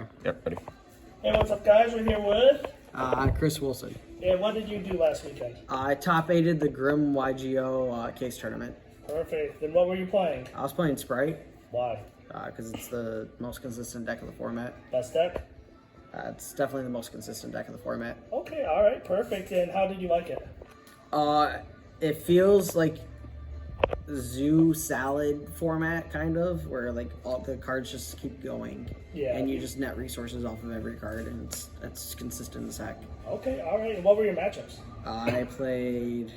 Okay. Yep, ready. Hey, what's up, guys? We're here with... Chris Wilson. And what did you do last weekend? I top 8'd the Grim YGO case tournament. Perfect. Then what were you playing? I was playing Spright. Why? Because it's the most consistent deck of the format. Best deck? It's definitely the most consistent deck of the format. Okay, all right, perfect. And how did you like it? It feels like zoo salad format, kind of, where like all the cards just keep going. Yeah. And you just net resources off of every card, and it's consistent as heck. Okay, all right. And what were your matchups? I played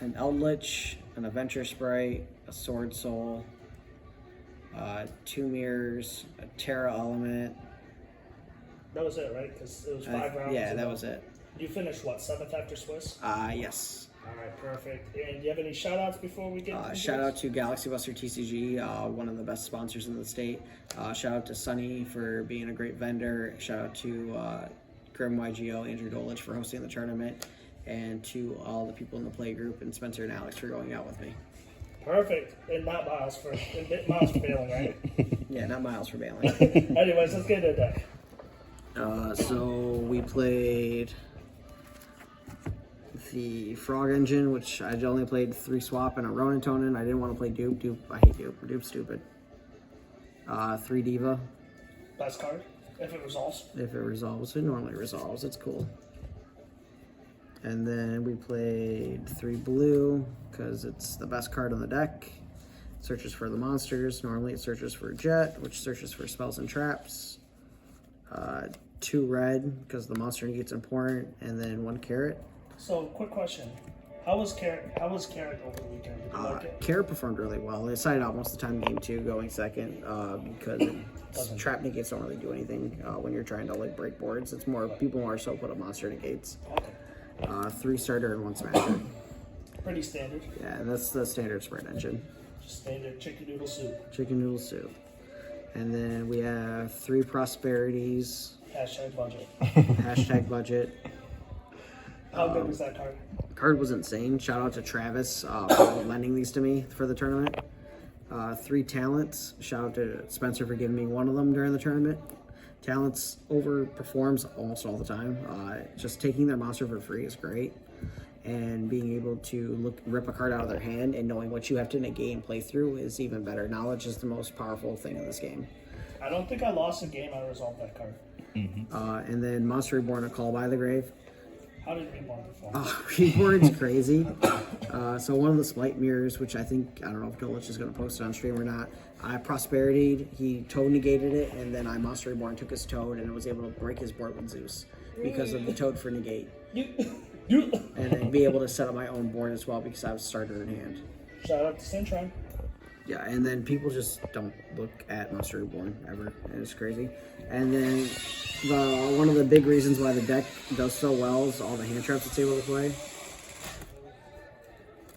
an Eldritch, an Adventure Sprite, a Sword Soul, 2 Mirrors, a Terra Element. That was it, right? Because it was 5 rounds. Yeah, that was it. You finished, what, 7th after Swiss? Yes. All right, perfect. And do you have any shout-outs before we get into Shout out to Galaxy Buster TCG, one of the best sponsors in the state. Shout out to Sunny for being a great vendor. Shout out to Grim YGO, Andrew Dolich for hosting the tournament, and to all the people in the play group, and Spencer and Alex for going out with me. Perfect. And not Miles for bailing, right? Yeah, not Miles for bailing. Anyways, let's get into the deck. So we played the Frog Engine, which I only played 3 swap and a Ronin Tonin. I didn't want to play Dupe. I hate Dupe. Dupe's stupid. 3 Diva. Best card, if it resolves. If it resolves. It normally resolves. It's cool. And then we played 3 Blue, because it's the best card on the deck. It searches for the monsters. Normally it searches for Jet, which searches for spells and traps. 2 Red, because the monster negate's important. And then 1 Carrot. So, quick question. How was Carrot over the weekend? Did you like it? Carrot performed really well. It sided out most of the time game 2 going second because trap negates don't really do anything when you're trying to like break boards. It's more, people more so put up monster negates. Okay. 3 starter and 1 smasher. Pretty standard. Yeah, and that's the standard Sprint engine. Just standard chicken noodle soup. Chicken noodle soup. And then we have 3 prosperities. Hashtag budget. Hashtag budget. How good was that card? Card was insane. Shout out to Travis for lending these to me for the tournament. 3 talents. Shout out to Spencer for giving me 1 of them during the tournament. Talents overperforms almost all the time. Just taking their monster for free is great. And being able to rip a card out of their hand and knowing what you have to negate and play through is even better. Knowledge is the most powerful thing in this game. I don't think I lost a game I resolved that card. And then Monster Reborn, a Call by the Grave. How did Reborn perform? Reborn's crazy. So one of the Spright mirrors, which I don't know if Dolich is going to post it on stream or not, I prosperity'd, he toad negated it, and then I Monster Reborn took his toad and was able to break his board with Zeus because of the toad for negate. And then be able to set up my own board as well because I have starter in hand. Shout out to Centron. Yeah, and then people just don't look at Monster Reborn ever, and it's crazy. And then one of the big reasons why the deck does so well is all the hand traps it's able to play.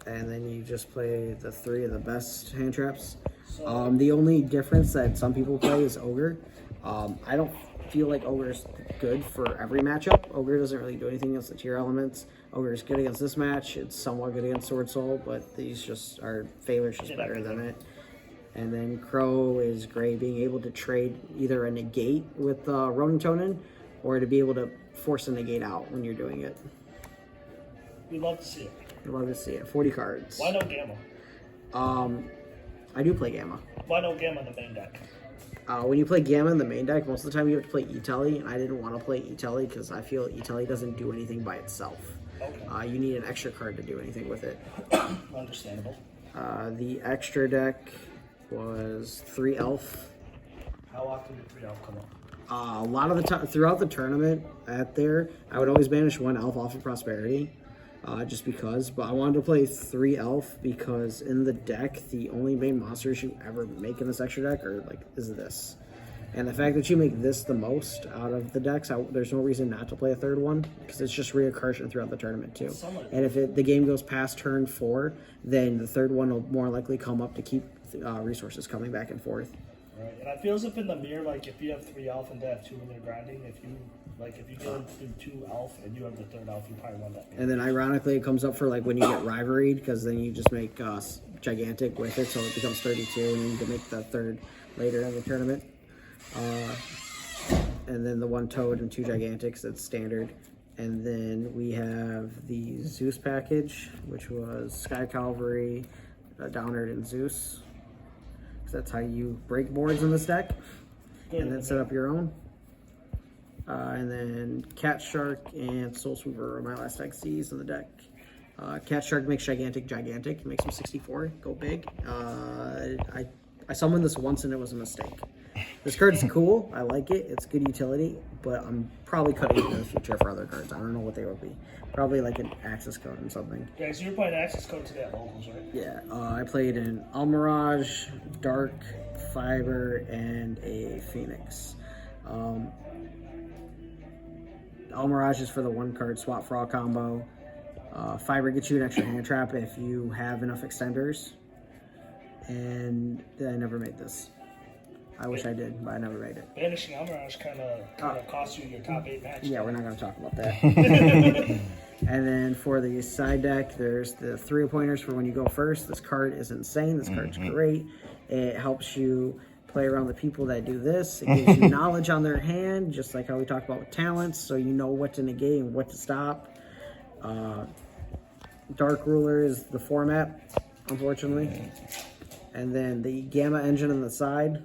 And then you just play the 3 of the best hand traps. The only difference that some people play is Ogre. I don't feel like Ogre's good for every matchup. Ogre doesn't really do anything against the tier elements. Ogre is good against this match. It's somewhat good against Sword Soul, but these just are Phaler's just better than it. And then Crow is great, being able to trade either a negate with Ronin Tonin or to be able to force a negate out when you're doing it. We love to see it. I love to see it. 40 cards. Why no Gamma? I do play Gamma. Why no Gamma in the main deck? When you play Gamma in the main deck, most of the time you have to play E-Telly, and I didn't want to play E-Telly because I feel E-Telly doesn't do anything by itself. Okay. You need an extra card to do anything with it. Understandable. The extra deck was 3 Elf. How often did 3 Elf come up? A lot of the time throughout the tournament I would always banish 1 Elf off of Prosperity. Just because, but I wanted to play 3 Elf because in the deck, the only main monsters you ever make in this extra deck is this. And the fact that you make this the most out of the decks, there's no reason not to play a 3rd one because it's just reoccursion throughout the tournament too. And if the game goes past turn 4, then the 3rd one will more likely come up to keep resources coming back and forth. Right, and I feel as if in the mirror, like if you have 3 Elf and they have 2 and they're grinding, if you go through 2 Elf and you have the 3rd Elf, you probably won that game. And then ironically, it comes up for like when you get Rivalried because then you just make Gigantic with it, so it becomes 32, and you can make the 3rd later in the tournament. and then the 1 Toad and 2 Gigantics, that's standard. And then we have the Zeus package, which was Sky Cavalry, Downard, and Zeus. So that's how you break boards in this deck. And then set up your own. And then Cat Shark and Soul Sweeper are my last XCs in the deck. Cat Shark makes gigantic, makes him 64, go big. I summoned this once and it was a mistake. This card's cool, I like it, it's good utility, but I'm probably cutting it in the future for other cards. I don't know what they would be. Probably like an access code and something. Yeah, so you're playing access code today at locals, right? Yeah, I played an Almirage, Dark, Fiber, and a Phoenix. Almirage is for the 1 card swap for all combo. Fiber gets you an extra hand trap if you have enough extenders. And I never made this. I wish I did, but I never made it. Banishing Almirage kind of cost you your top 8 match. Yeah, we're not going to talk about that. And then for the side deck, there's the 3 pointers for when you go first. This card is insane. This card's great. It helps you play around the people that do this. It gives you knowledge on their hand, just like how we talked about with talents, so you know what to negate and what to stop. Dark Ruler is the format, unfortunately. And then the Gamma Engine on the side.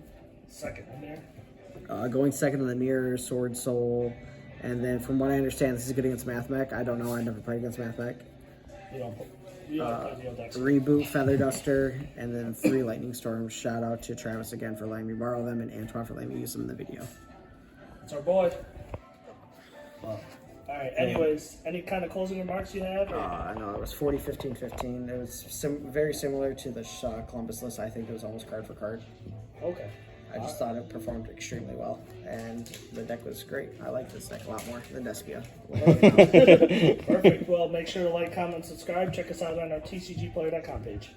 Second in there. Going second in the mirror, Sword Soul. And then from what I understand, this is good against Math Mech. I don't know, I never played against Math Mech. You don't play the old decks. Reboot Feather Duster, and then 3 Lightning Storms. Shout out to Travis again for letting me borrow them, and Antoine for letting me use them in the video. That's our boy. Well, all right. Anyways, any kind of closing remarks you have? No, it was 40, 15, 15. It was very similar to the Columbus list. I think it was almost card for card. Okay. I just thought it performed extremely well, and the deck was great. I like this deck a lot more than Despia. Perfect. Well, make sure to like, comment, subscribe. Check us out on our tcgplayer.com page.